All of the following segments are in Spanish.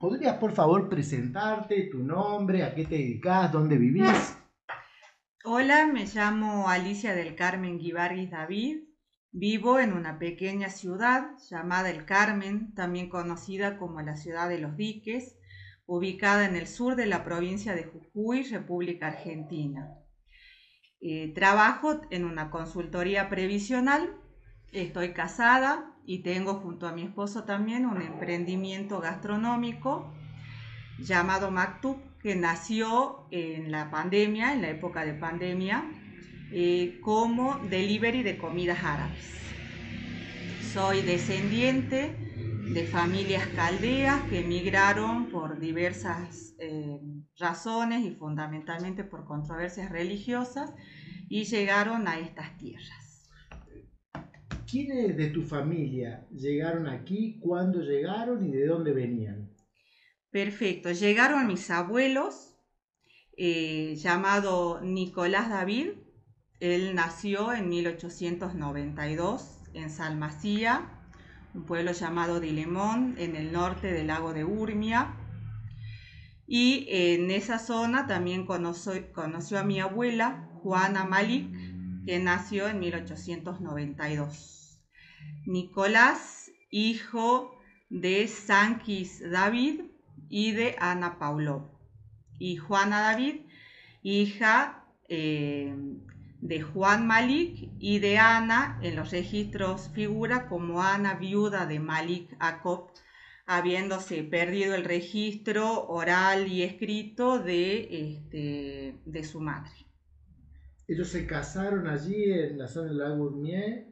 ¿Podrías, por favor, presentarte, tu nombre, a qué te dedicas, dónde vivís? Hola, me llamo Alicia del Carmen Guibarguis David. Vivo en una pequeña ciudad llamada El Carmen, también conocida como la ciudad de los diques, ubicada en el sur de la provincia de Jujuy, República Argentina. Trabajo en una consultoría previsional, estoy casada y tengo junto a mi esposo también un emprendimiento gastronómico llamado Maktub, que nació en la pandemia, en la época de pandemia, como delivery de comidas árabes. Soy descendiente de familias caldeas que emigraron por diversas razones y fundamentalmente por controversias religiosas y llegaron a estas tierras. ¿Quiénes de tu familia llegaron aquí, cuándo llegaron y de dónde venían? Perfecto, llegaron mis abuelos, llamado Nicolás David. Él nació en 1892 en Salmasía, un pueblo llamado Dilemón, en el norte del lago de Urmia. Y en esa zona también conoció a mi abuela, Juana Malik, que nació en 1892. Nicolás, hijo de Sankis David y de Ana Paulov. Y Juana David, hija de Juan Malik y de Ana, en los registros figura como Ana, viuda de Malik Jacob, habiéndose perdido el registro oral y escrito de su madre. Ellos se casaron allí en la zona del lago Urmié.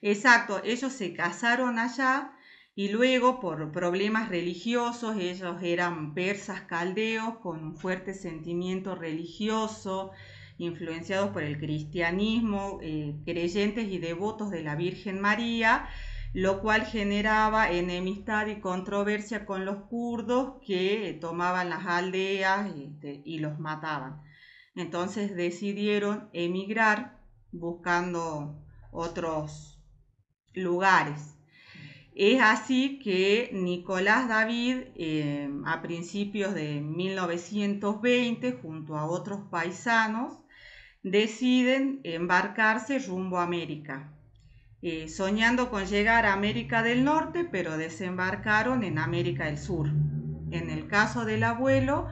Exacto, ellos se casaron allá y luego por problemas religiosos, ellos eran persas caldeos con un fuerte sentimiento religioso, influenciados por el cristianismo, creyentes y devotos de la Virgen María, lo cual generaba enemistad y controversia con los kurdos que tomaban las aldeas y los mataban. Entonces decidieron emigrar buscando otros lugares. Es así que Nicolás David, a principios de 1920, junto a otros paisanos, deciden embarcarse rumbo a América, soñando con llegar a América del Norte, pero desembarcaron en América del Sur. En el caso del abuelo,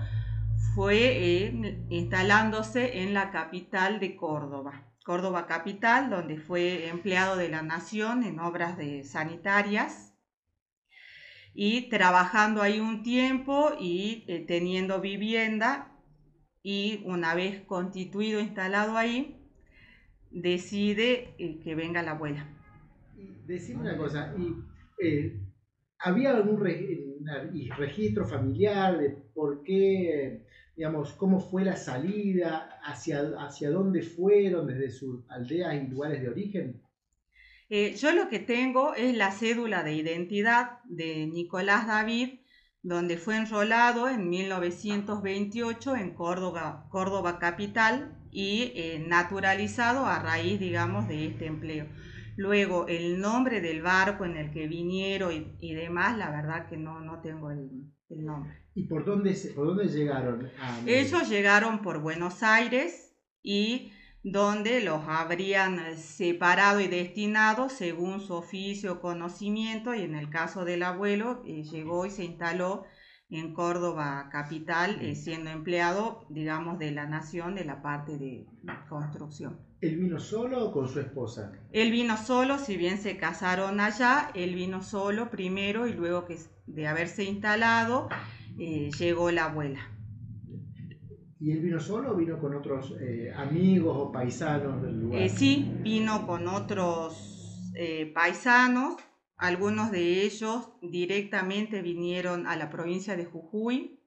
fue instalándose en la capital de Córdoba. Córdoba capital, donde fue empleado de la nación en obras sanitarias y trabajando ahí un tiempo y teniendo vivienda, y una vez constituido, instalado ahí, decide que venga la abuela. Decime una cosa, ¿había algún registro familiar de por qué, digamos, cómo fue la salida, hacia dónde fueron desde sus aldeas y lugares de origen? Yo lo que tengo es la cédula de identidad de Nicolás David, donde fue enrolado en 1928 en Córdoba, Córdoba capital y naturalizado a raíz, digamos, de este empleo. Luego, el nombre del barco en el que vinieron y demás, la verdad que no tengo el nombre. ¿Y por dónde llegaron a América? Ellos llegaron por Buenos Aires y donde los habrían separado y destinado según su oficio o conocimiento, y en el caso del abuelo llegó y se instaló en Córdoba capital, siendo empleado, digamos, de la nación de la parte de construcción. ¿Él vino solo o con su esposa? Él vino solo, si bien se casaron allá, él vino solo primero y luego que de haberse instalado llegó la abuela. ¿Y él vino solo o vino con otros amigos o paisanos del lugar? Sí, vino con otros paisanos, algunos de ellos directamente vinieron a la provincia de Jujuy,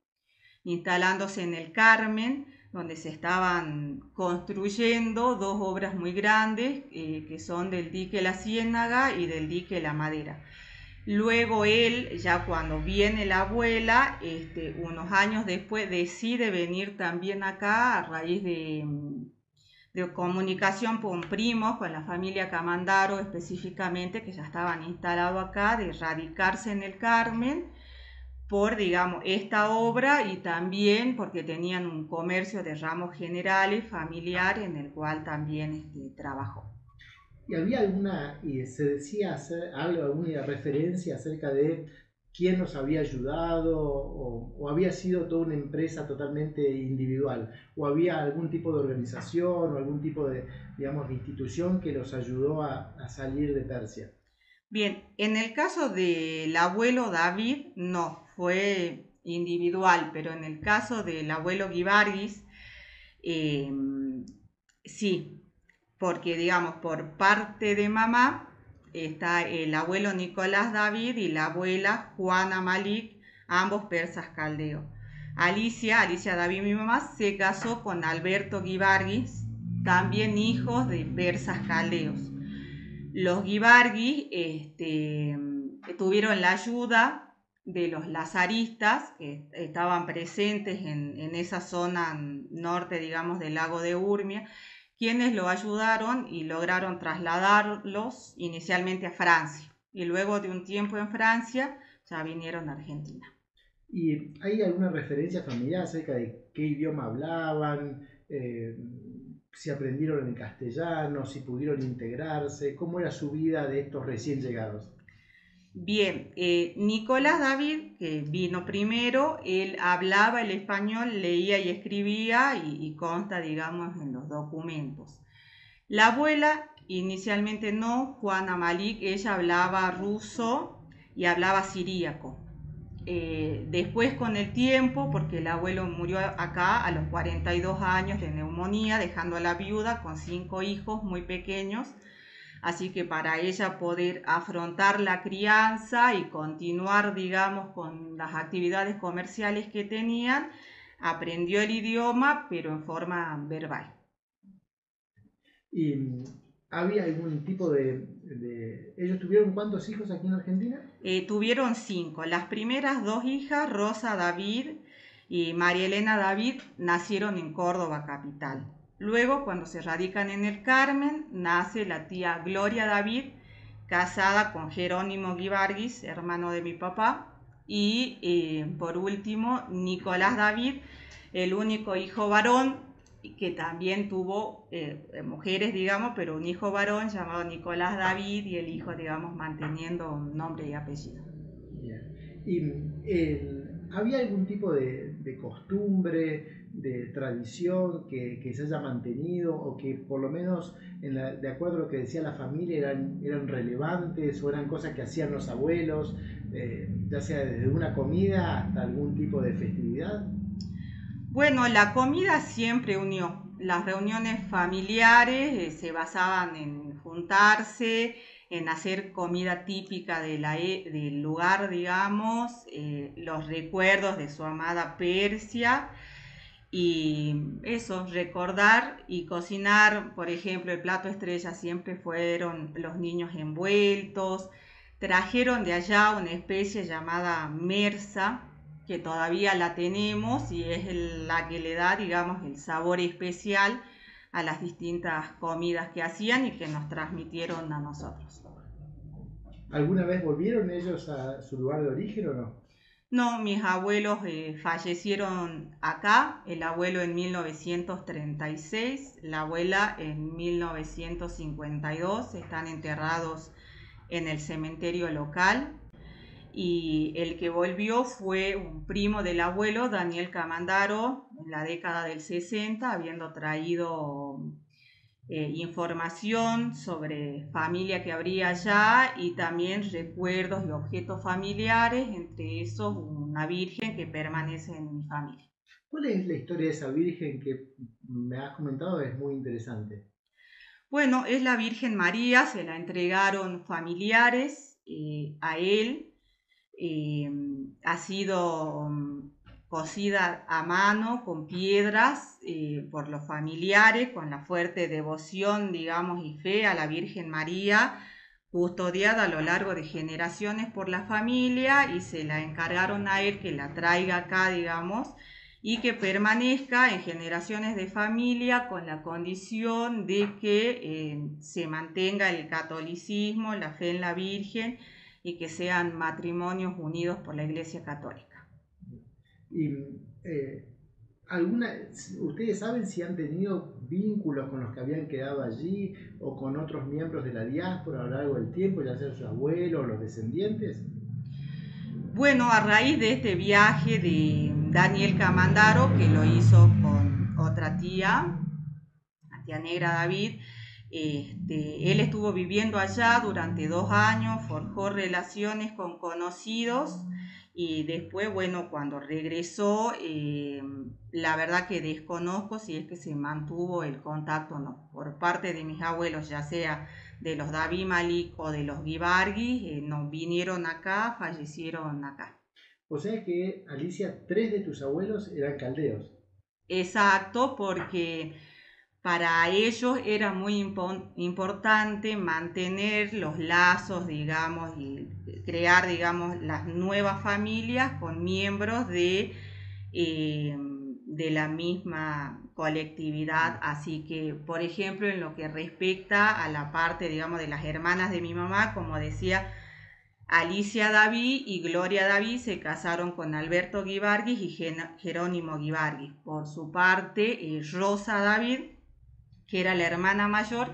instalándose en el Carmen, donde se estaban construyendo dos obras muy grandes, que son del dique La Ciénaga y del dique La Madera. Luego él, ya cuando viene la abuela, unos años después decide venir también acá a raíz de comunicación con primos, con la familia Camandaro específicamente, que ya estaban instalados acá, de radicarse en el Carmen, por, digamos, esta obra y también porque tenían un comercio de ramos generales familiar en el cual también trabajó. ¿Y había alguna, y se decía alguna referencia acerca de quién nos había ayudado o había sido toda una empresa totalmente individual? ¿O había algún tipo de organización o algún tipo de, digamos, de institución que los ayudó a salir de Persia? Bien, en el caso del abuelo David, no, fue individual, pero en el caso del abuelo Guibarguis, eh, sí, porque digamos, por parte de mamá está el abuelo Nicolás David y la abuela Juana Malik, ambos persas caldeos. Alicia David, mi mamá, se casó con Alberto Guibarguis, también hijos de persas caldeos. Los Guibargui tuvieron la ayuda de los lazaristas que estaban presentes en esa zona norte, digamos, del lago de Urmia, quienes lo ayudaron y lograron trasladarlos inicialmente a Francia. Y luego de un tiempo en Francia, ya vinieron a Argentina. ¿Y hay alguna referencia familiar acerca de qué idioma hablaban? Si aprendieron en castellano, si pudieron integrarse, cómo era su vida de estos recién llegados. Bien, Nicolás David, que vino primero, él hablaba el español, leía y escribía y consta, digamos, en los documentos. La abuela, inicialmente no, Juana Malik, ella hablaba ruso y hablaba siríaco. Después con el tiempo, porque el abuelo murió acá a los 42 años de neumonía, dejando a la viuda con 5 hijos muy pequeños, así que para ella poder afrontar la crianza y continuar, digamos, con las actividades comerciales que tenían, aprendió el idioma, pero en forma verbal. ¿Y había algún tipo ¿Ellos tuvieron cuántos hijos aquí en Argentina? Tuvieron 5. Las primeras 2 hijas, Rosa David y María Elena David, nacieron en Córdoba capital. Luego, cuando se radican en el Carmen, nace la tía Gloria David, casada con Jerónimo Guibarguis, hermano de mi papá. Y por último, Nicolás David, el único hijo varón, que también tuvo mujeres, digamos, pero un hijo varón llamado Nicolás David y el hijo, digamos, manteniendo nombre y apellido. Bien. ¿Y había algún tipo de costumbre, de tradición que se haya mantenido o que por lo menos de acuerdo a lo que decía la familia eran relevantes o eran cosas que hacían los abuelos, ya sea desde una comida hasta algún tipo de festividad? Bueno, la comida siempre unió. Las reuniones familiares se basaban en juntarse, en hacer comida típica del lugar, digamos, los recuerdos de su amada Persia y eso, recordar y cocinar, por ejemplo, el plato estrella siempre fueron los niños envueltos. Trajeron de allá una especie llamada mersa, que todavía la tenemos y es la que le da, digamos, el sabor especial a las distintas comidas que hacían y que nos transmitieron a nosotros. ¿Alguna vez volvieron ellos a su lugar de origen o no? No, mis abuelos fallecieron acá, el abuelo en 1936, la abuela en 1952, están enterrados en el cementerio local y el que volvió fue un primo del abuelo, Daniel Camandaro, en la década del 60, habiendo traído información sobre familia que habría allá y también recuerdos y objetos familiares, entre esos una virgen que permanece en mi familia. ¿Cuál es la historia de esa virgen que me has comentado? Es muy interesante. Bueno, es la Virgen María, se la entregaron familiares a él, eh, ha sido cosida a mano con piedras por los familiares, con la fuerte devoción, digamos, y fe a la Virgen María, custodiada a lo largo de generaciones por la familia y se la encargaron a él que la traiga acá, digamos, y que permanezca en generaciones de familia con la condición de que se mantenga el catolicismo, la fe en la Virgen y que sean matrimonios unidos por la Iglesia Católica. Y ¿ustedes saben si han tenido vínculos con los que habían quedado allí o con otros miembros de la diáspora a lo largo del tiempo, ya sea sus abuelos o los descendientes? Bueno, a raíz de este viaje de Daniel Camandaro, que lo hizo con otra tía, la tía negra David, él estuvo viviendo allá durante 2 años, forjó relaciones con conocidos y después, bueno, cuando regresó, la verdad que desconozco si es que se mantuvo el contacto o no. Por parte de mis abuelos, ya sea de los David Malik o de los Guibargui, no vinieron acá, fallecieron acá. O sea que, Alicia, 3 de tus abuelos eran caldeos. Exacto, porque para ellos era muy importante mantener los lazos, digamos, y crear, digamos, las nuevas familias con miembros de la misma colectividad. Así que, por ejemplo, en lo que respecta a la parte, digamos, de las hermanas de mi mamá, como decía, Alicia David y Gloria David se casaron con Alberto Guibarguis y Jerónimo Guibarguis. Por su parte, Rosa David, que era la hermana mayor,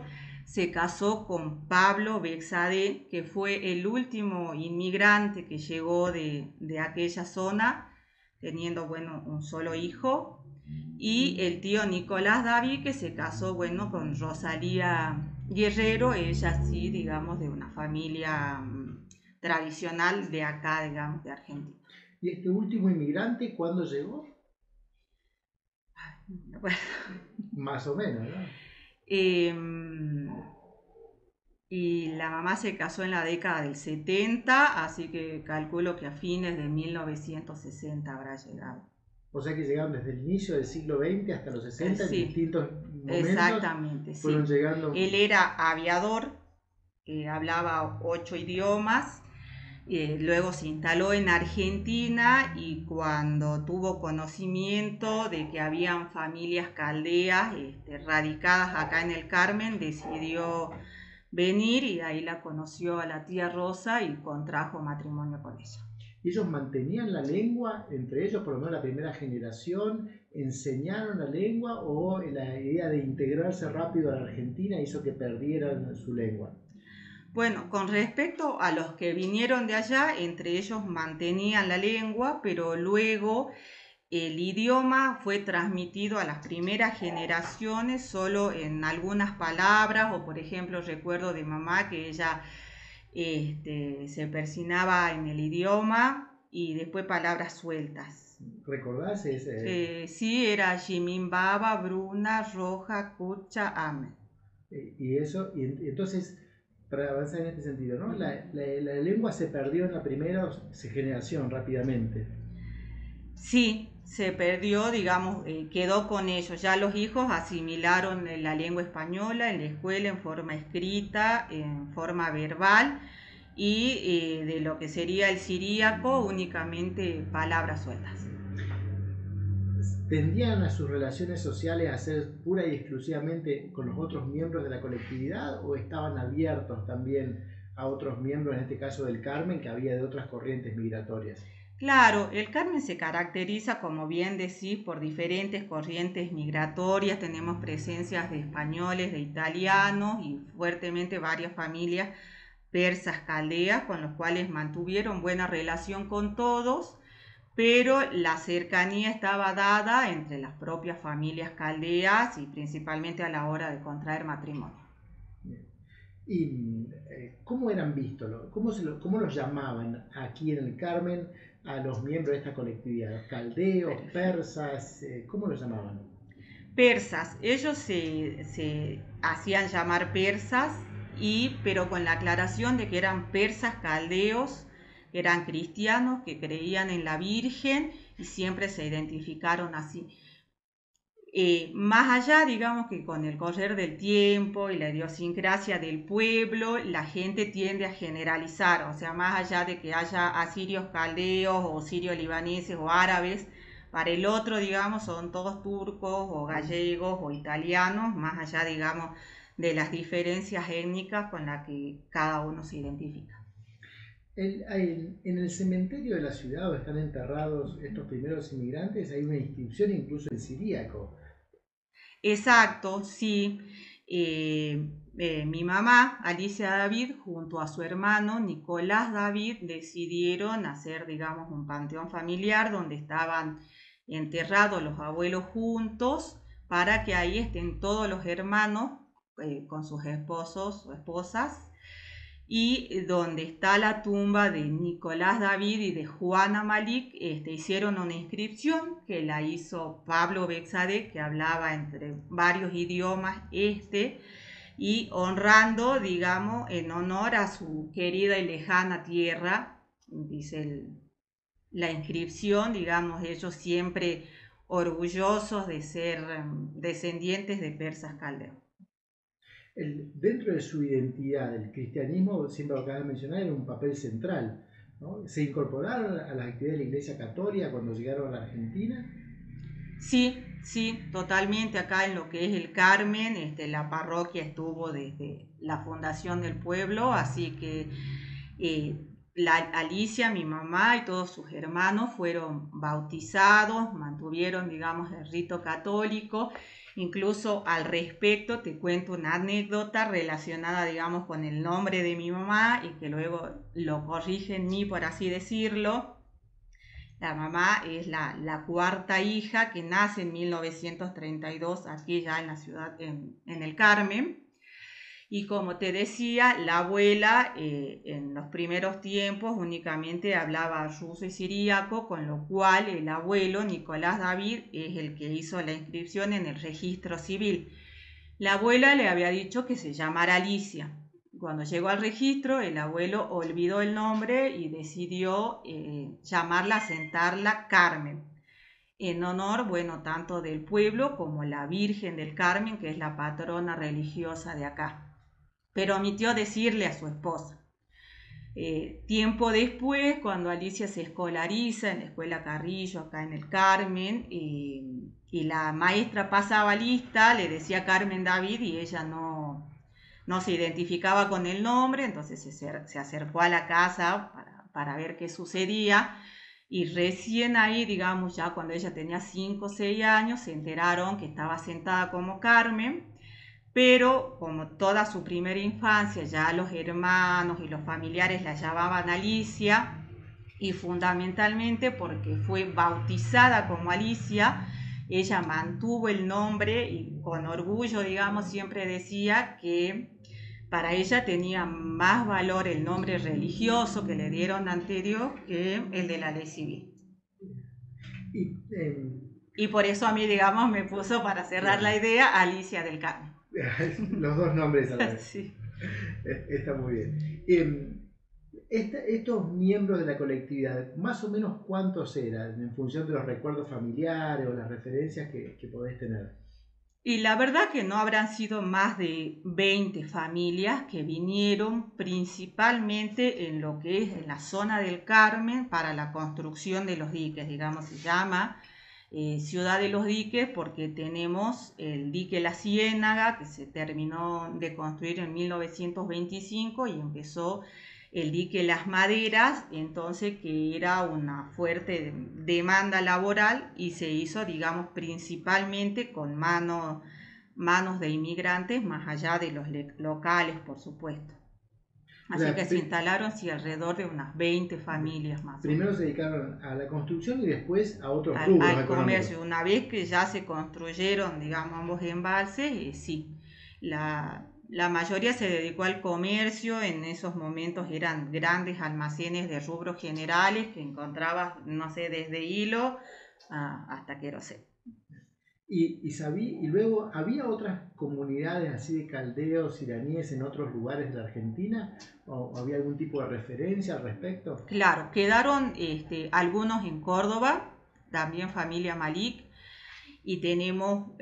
se casó con Pablo Bexade, que fue el último inmigrante que llegó de aquella zona, teniendo, bueno, un solo hijo, y el tío Nicolás David, que se casó, bueno, con Rosalía Guerrero, ella sí, digamos, de una familia tradicional de acá, digamos, de Argentina. ¿Y este último inmigrante cuándo llegó? Bueno, Más o menos, ¿no? eh, y la mamá se casó en la década del 70, así que calculo que a fines de 1960 habrá llegado. O sea que llegaron desde el inicio del siglo XX hasta los 60 en Sí, distintos momentos, exactamente, fueron sí. llegando. Él era aviador, hablaba 8 idiomas, luego se instaló en Argentina y cuando tuvo conocimiento de que habían familias caldeas radicadas acá en el Carmen, decidió venir y ahí la conoció a la tía Rosa y contrajo matrimonio con ella. Ellos mantenían la lengua entre ellos, por lo menos la primera generación, enseñaron la lengua o la idea de integrarse rápido a la Argentina hizo que perdieran su lengua. Bueno, con respecto a los que vinieron de allá, entre ellos mantenían la lengua, pero luego el idioma fue transmitido a las primeras generaciones solo en algunas palabras, o por ejemplo recuerdo de mamá que ella se persinaba en el idioma y después palabras sueltas. ¿Recordás ese? Sí, era Jimimbaba, Bruna, Roja, Cucha, Ame. Y eso, y entonces, para avanzar en este sentido, ¿no? La lengua se perdió en la primera generación rápidamente. Sí, se perdió, digamos, quedó con ellos. Ya los hijos asimilaron la lengua española en la escuela en forma escrita, en forma verbal y de lo que sería el siríaco únicamente palabras sueltas. ¿Tendían a sus relaciones sociales a ser pura y exclusivamente con los otros miembros de la colectividad o estaban abiertos también a otros miembros, en este caso del Carmen, que había de otras corrientes migratorias? Claro, el Carmen se caracteriza, como bien decís, por diferentes corrientes migratorias. Tenemos presencias de españoles, de italianos y fuertemente varias familias persas caldeas con los cuales mantuvieron buena relación con todos, pero la cercanía estaba dada entre las propias familias caldeas y principalmente a la hora de contraer matrimonio. ¿Y cómo eran vistos? ¿Cómo los llamaban aquí en el Carmen a los miembros de esta colectividad? ¿Caldeos, persas? ¿Cómo los llamaban? Persas, ellos se hacían llamar persas, pero con la aclaración de que eran persas caldeos, eran cristianos que creían en la Virgen y siempre se identificaron así. Más allá, digamos que con el correr del tiempo y la idiosincrasia del pueblo, la gente tiende a generalizar, o sea, más allá de que haya asirios caldeos o sirio libaneses o árabes, para el otro, digamos, son todos turcos o gallegos o italianos, más allá, digamos, de las diferencias étnicas con las que cada uno se identifica. En el cementerio de la ciudad donde están enterrados estos primeros inmigrantes hay una inscripción incluso en siríaco. Exacto, sí. Mi mamá, Alicia David, junto a su hermano Nicolás David, decidieron hacer, digamos, un panteón familiar donde estaban enterrados los abuelos juntos para que ahí estén todos los hermanos con sus esposos o esposas y donde está la tumba de Nicolás David y de Juana Malik, hicieron una inscripción que la hizo Pablo Bexade, que hablaba entre varios idiomas y honrando, digamos, en honor a su querida y lejana tierra, dice la inscripción, digamos, ellos siempre orgullosos de ser descendientes de persas caldeos. Dentro de su identidad, el cristianismo, siempre lo acabas de mencionar, era un papel central, ¿no? ¿Se incorporaron a las actividades de la Iglesia Católica cuando llegaron a la Argentina? Sí, sí, totalmente. Acá en lo que es el Carmen, la parroquia estuvo desde la fundación del pueblo, así que Alicia, mi mamá y todos sus hermanos fueron bautizados, mantuvieron, digamos, el rito católico. Incluso al respecto te cuento una anécdota relacionada, digamos, con el nombre de mi mamá y que luego lo corrige en mí, por así decirlo. La mamá es la cuarta hija que nace en 1932 aquí ya en la ciudad, en el Carmen. Y como te decía, la abuela en los primeros tiempos únicamente hablaba ruso y siríaco, con lo cual el abuelo Nicolás David es el que hizo la inscripción en el registro civil. La abuela le había dicho que se llamara Alicia. Cuando llegó al registro, el abuelo olvidó el nombre y decidió llamarla, sentarla Carmen, en honor, bueno, tanto del pueblo como la Virgen del Carmen, que es la patrona religiosa de acá. Pero omitió decirle a su esposa. Tiempo después, cuando Alicia se escolariza en la escuela Carrillo, acá en el Carmen, y la maestra pasaba lista, le decía Carmen David y ella no se identificaba con el nombre, entonces se acercó a la casa para ver qué sucedía. Y recién ahí, digamos, ya cuando ella tenía 5 o 6 años, se enteraron que estaba sentada como Carmen, pero como toda su primera infancia, ya los hermanos y los familiares la llamaban Alicia, y fundamentalmente porque fue bautizada como Alicia, ella mantuvo el nombre y con orgullo, digamos, siempre decía que para ella tenía más valor el nombre religioso que le dieron ante Dios que el de la ley civil. Y, Y por eso a mí, digamos, me puso para cerrar la idea Alicia del Carmen. los dos nombres a la vez. Sí. Está muy bien. Estos miembros de la colectividad, más o menos cuántos eran, en función de los recuerdos familiares o las referencias que podés tener. Y la verdad que no habrán sido más de 20 familias que vinieron principalmente en lo que es en la zona del Carmen para la construcción de los diques, digamos, se llama Ciudad de los Diques porque tenemos el dique La Ciénaga que se terminó de construir en 1925 y empezó el dique Las Maderas, entonces que era una fuerte demanda laboral y se hizo, digamos, principalmente con manos de inmigrantes, más allá de los locales, por supuesto. Así que se instalaron sí, alrededor de unas 20 familias más. Primero se dedicaron a la construcción y después a otros rubros al comercio. Una vez que ya se construyeron, digamos, ambos embalses, sí, la mayoría se dedicó al comercio. En esos momentos eran grandes almacenes de rubros generales que encontrabas, no sé, desde hilo hasta queroseno. Y luego, ¿había otras comunidades así de caldeos iraníes en otros lugares de la Argentina? ¿O había algún tipo de referencia al respecto? Claro, quedaron algunos en Córdoba, también familia Malik, y tenemos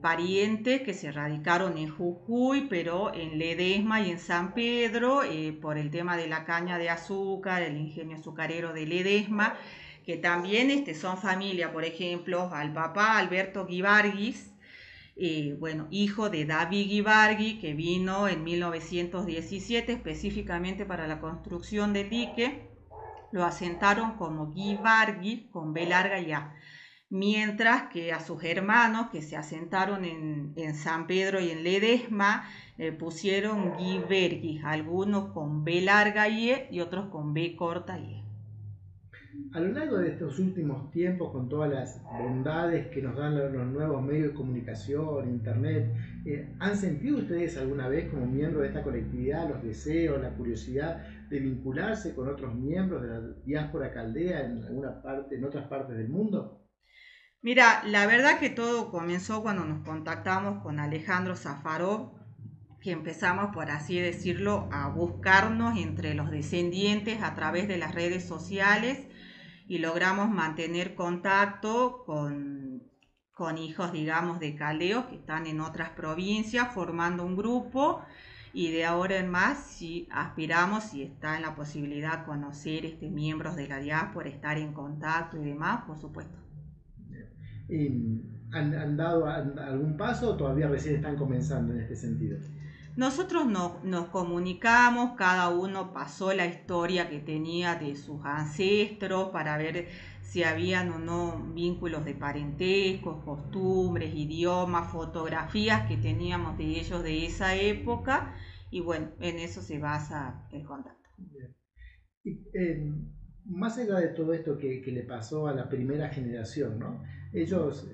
parientes que se radicaron en Jujuy, pero en Ledesma y en San Pedro, por el tema de la caña de azúcar, el ingenio azucarero de Ledesma, que también son familia, por ejemplo, al papá Alberto Guibarguis, bueno, hijo de David Guibargui, que vino en 1917 específicamente para la construcción del dique. Lo asentaron como Guibargui con B larga y A, mientras que a sus hermanos que se asentaron en San Pedro y en Ledesma pusieron Guibergui, algunos con B larga y E y otros con B corta y E. A lo largo de estos últimos tiempos, con todas las bondades que nos dan los nuevos medios de comunicación, internet, ¿han sentido ustedes alguna vez como miembros de esta colectividad los deseos, la curiosidad de vincularse con otros miembros de la diáspora caldea en alguna parte, en otras partes del mundo? Mira, la verdad que todo comenzó cuando nos contactamos con Alejandro Zafarov, que empezamos, por así decirlo, a buscarnos entre los descendientes a través de las redes sociales y logramos mantener contacto con hijos, digamos, de caldeos que están en otras provincias formando un grupo, y de ahora en más, si aspiramos, si está en la posibilidad conocer miembros de la diáspora, estar en contacto y demás, por supuesto. ¿Y han dado algún paso o todavía recién están comenzando en este sentido? Nosotros nos comunicamos, cada uno pasó la historia que tenía de sus ancestros para ver si habían o no vínculos de parentescos, costumbres, idiomas, fotografías que teníamos de ellos de esa época, y bueno, en eso se basa el contacto. Y, más allá de todo esto que le pasó a la primera generación, ¿no? ¿Ellos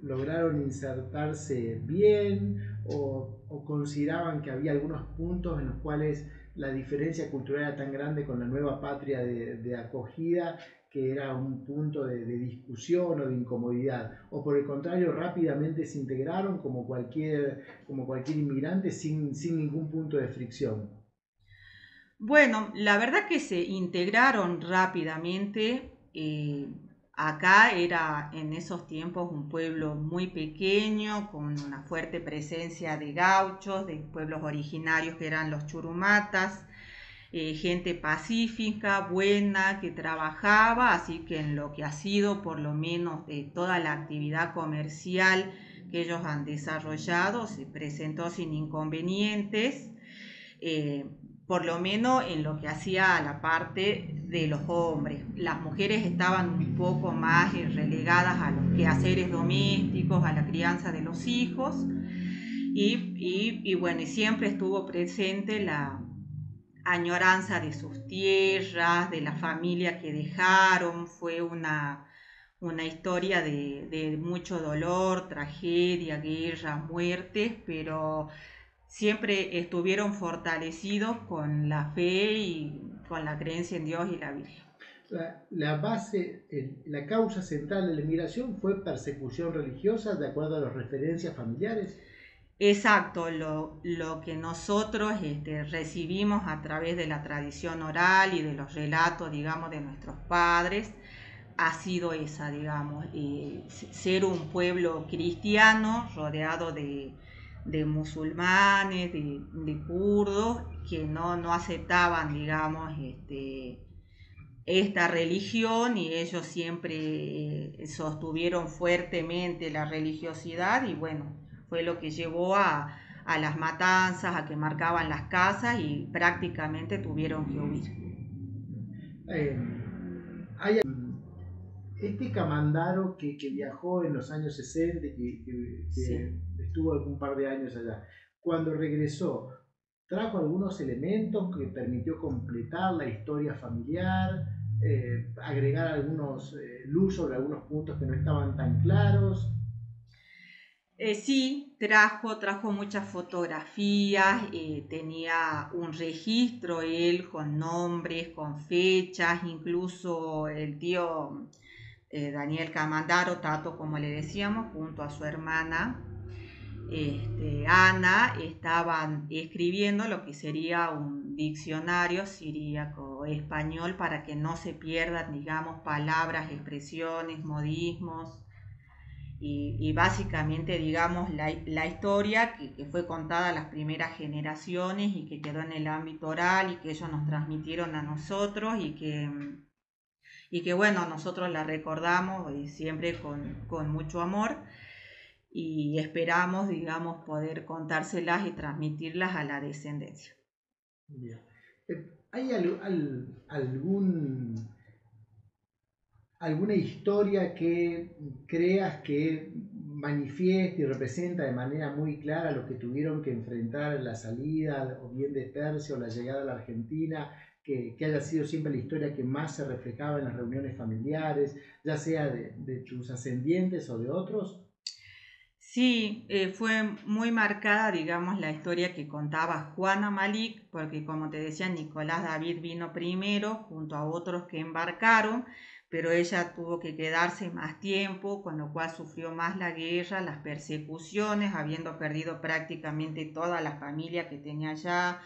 lograron insertarse bien o consideraban que había algunos puntos en los cuales la diferencia cultural era tan grande con la nueva patria de acogida que era un punto de discusión o de incomodidad? ¿O por el contrario rápidamente se integraron como cualquier inmigrante sin ningún punto de fricción? Bueno, la verdad que se integraron rápidamente. Acá era en esos tiempos un pueblo muy pequeño, con una fuerte presencia de gauchos, de pueblos originarios que eran los churumatas, gente pacífica, buena, que trabajaba, así que en lo que ha sido por lo menos de toda la actividad comercial que ellos han desarrollado, se presentó sin inconvenientes. eh, por lo menos en lo que hacía a la parte de los hombres. Las mujeres estaban un poco más relegadas a los quehaceres domésticos, a la crianza de los hijos, y bueno, y siempre estuvo presente la añoranza de sus tierras, de la familia que dejaron. Fue una historia de mucho dolor, tragedia, guerra, muertes, pero siempre estuvieron fortalecidos con la fe y con la creencia en Dios y la Virgen. La causa central de la inmigración fue persecución religiosa de acuerdo a las referencias familiares. Exacto, lo que nosotros recibimos a través de la tradición oral y de los relatos, digamos, de nuestros padres, ha sido esa, digamos, ser un pueblo cristiano rodeado de musulmanes, de kurdos, que no aceptaban, digamos, esta religión, y ellos siempre sostuvieron fuertemente la religiosidad, y bueno, fue lo que llevó a las matanzas, a que marcaban las casas y prácticamente tuvieron que huir. Eh, hay este Camandaro que viajó en los años 60, Sí. que estuvo algún par de años allá, cuando regresó, trajo algunos elementos que permitió completar la historia familiar, agregar algunos luz sobre algunos puntos que no estaban tan claros. Sí, trajo muchas fotografías, tenía un registro él con nombres, con fechas, incluso el tío Daniel Camandaro, Tato como le decíamos, junto a su hermana Ana, estaban escribiendo lo que sería un diccionario siríaco español para que no se pierdan, digamos, palabras, expresiones, modismos, y básicamente, digamos, la historia que fue contada a las primeras generaciones y que quedó en el ámbito oral y que ellos nos transmitieron a nosotros, y que bueno, nosotros la recordamos siempre con mucho amor. y esperamos, digamos, poder contárselas y transmitirlas a la descendencia. Bien. ¿Hay alguna historia que creas que manifieste y representa de manera muy clara lo que tuvieron que enfrentar en la salida, o bien de Persia o la llegada a la Argentina, que haya sido siempre la historia que más se reflejaba en las reuniones familiares, ya sea de tus ascendientes o de otros? Sí, fue muy marcada, digamos, la historia que contaba Juana Malik, porque como te decía, Nicolás David vino primero junto a otros que embarcaron, pero ella tuvo que quedarse más tiempo, con lo cual sufrió más la guerra, las persecuciones, habiendo perdido prácticamente toda la familia que tenía allá,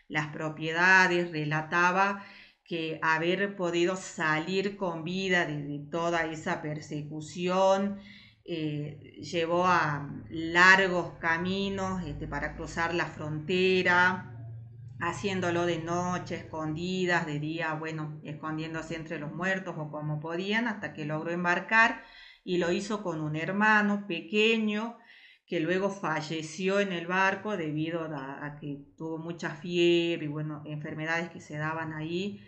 las propiedades. Relataba que haber podido salir con vida de toda esa persecución llevó a largos caminos para cruzar la frontera, haciéndolo de noche, escondidas, de día, bueno, escondiéndose entre los muertos o como podían, hasta que logró embarcar y lo hizo con un hermano pequeño que luego falleció en el barco debido a que tuvo mucha fiebre y bueno, enfermedades que se daban ahí.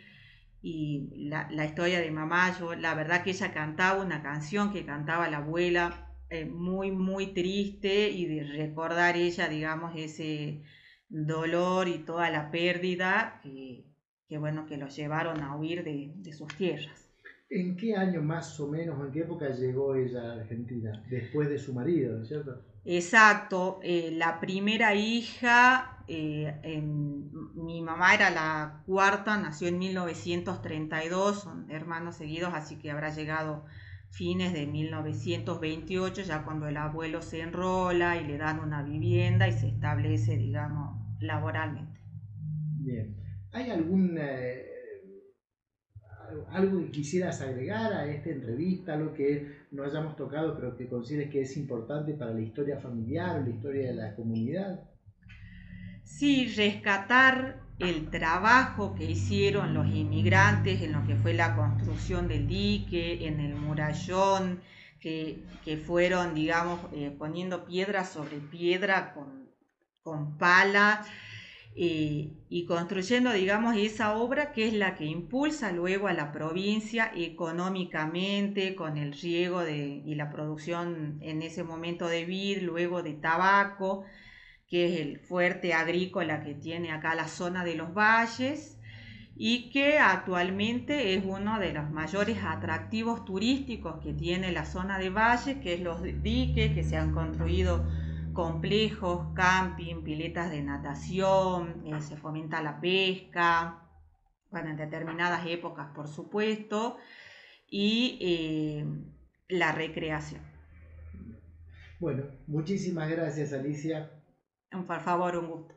Y la historia de mamá, yo, la verdad que ella cantaba una canción que cantaba la abuela, muy, muy triste, y de recordar ella, digamos, ese dolor y toda la pérdida que bueno, que los llevaron a huir de sus tierras. ¿En qué año más o menos, o en qué época llegó ella a Argentina? Después de su marido, ¿no es cierto? Exacto, la primera hija, mi mamá era la cuarta, nació en 1932, son hermanos seguidos, así que habrá llegado fines de 1928, ya cuando el abuelo se enrola y le dan una vivienda y se establece, digamos, laboralmente. Bien. ¿Hay algo que quisieras agregar a esta entrevista, algo que no hayamos tocado, pero que consideres que es importante para la historia familiar o la historia de la comunidad? Sí, rescatar el trabajo que hicieron los inmigrantes en lo que fue la construcción del dique, en el murallón, que fueron, digamos, poniendo piedra sobre piedra con pala, y construyendo, digamos, esa obra que es la que impulsa luego a la provincia económicamente con el riego y la producción en ese momento de vid, luego de tabaco, que es el fuerte agrícola que tiene acá la zona de los valles y que actualmente es uno de los mayores atractivos turísticos que tiene la zona de valles, que es los diques, que se han construido complejos, camping, piletas de natación, se fomenta la pesca, bueno, en determinadas épocas, por supuesto, y la recreación. Bueno, muchísimas gracias, Alicia. Por favor, un gusto.